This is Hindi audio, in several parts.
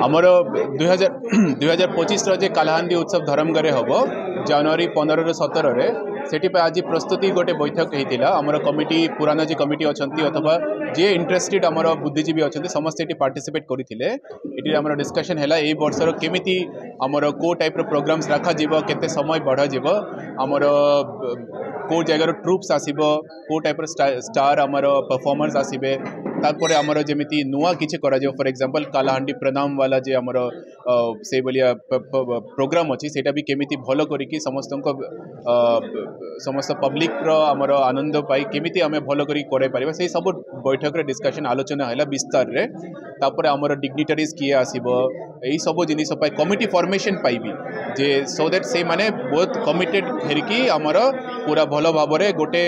आमर 2025 जे कालाहांडी उत्सव धरमगरे हम जनवरी 15 ରୁ 17 रे सेठी पे आज प्रस्तुति गोटे बैठक होता आमर कमिटी पुराना जी कमिटी अच्छा अथवा जे इंटरेस्टेड आमर बुद्धिजीवी अच्छा समस्ते ये पार्टिसिपेट करते ये डिस्कशन है यही वर्षर केमी आमर को टाइप प्रोग्राम्स रखा केते समय बढ़ा आमर को जगार ट्रुप्स आसो को टाइप स्टार आमर परफॉर्मर्स आसबे तापर आमर जमी नुआ किसी फॉर एग्जांपल कालाहांडी प्रणाम वाला जे आमर से भाया प्रोग्राम अच्छी सेटा भी केमी भल करी समस्त समस्त पब्लिक आमर आनंद पाई केमी आम भल कर से सब बैठक रे डिस्कशन आलोचना है विस्तार रे तापर आमर डिग्निटरीज किए आसब यही सब जिनिस कमिटी फॉर्मेशन पाइबी जे सो दैट से माने बहुत कमिटेड हेरिकी आमर पूरा भल भाव में गोटे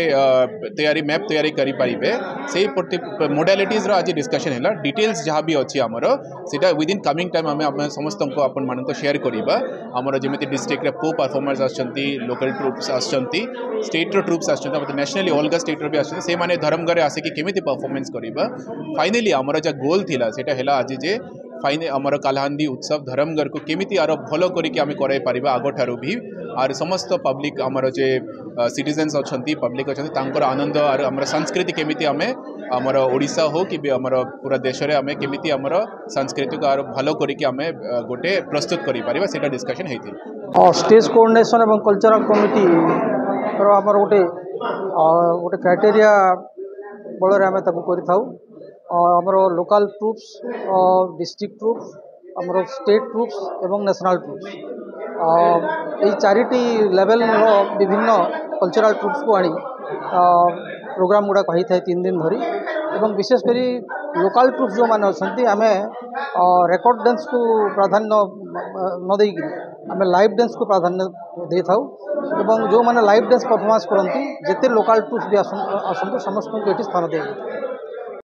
तैयारी मैप तैयारी करि पारिबे से मोडालिटीज रो आज डिस्कशन है डिटेल्स जहाँ भी अच्छी आमर सेटा विदिन कमिंग टाइम आम समस्त आपण मान शेयर करवा आमर जमी डिस्ट्रिक्ट रे को परफॉर्मर्स आछंती लोकल ट्रुप्स आछंती स्टेट रो ट्रुप्स आछंती नेशनली अलग स्टेट रो भी आछंती से माने धर्मगरे आसिकी केमिति परफॉर्मेंस करवा फाइनली आमर जो गोल थिला सेटा हैला आज जे फाइने आमर कालाहांडी उत्सव धरमगर को केमिति आरो भलो करिके आमे कराई पारिबा आगठारु भी आर समस्त पब्लिक आमर जे सिटीजन्स अछंती पब्लिक अछंती तांकर आनंद आर आमर संस्कृति केमिति आमे आमर ओडिशा हो कि आमर पूरा देश रे आमे केमिति आमर संस्कृति को आर भलो करिके आमे गोटे प्रस्तुत करि पारिबा सेटा डिस्कशन हेथि स्टेज कोऑर्डिनेशन एवं कल्चरल कमिटी रो आमर गोटे गोटे क्राइटेरिया बଳରେ आमे ताकू करि थाउ आमर लोकल ट्रुप्स डिस्ट्रिक्ट ट्रुप्स आमर स्टेट ट्रुप्स एवं नेशनल ट्रुप्स यही चारिटी लेवल विभिन्न कल्चरल ट्रुप्स को आनी प्रोग्राम गुड़ा कही था 3 दिन धरी एवं विशेषकर लोकल ट्रुप्स जो मैंने अच्छा आम रेकर्ड डांस को प्राधान्य न देकी आम लाइव डांस को प्राधान्य दे था एवं जो मैंने लाइव डांस परफॉर्मेंस करती जिते लोकल ट्रुप्स भी आसतु समस्त को ये स्थान दिया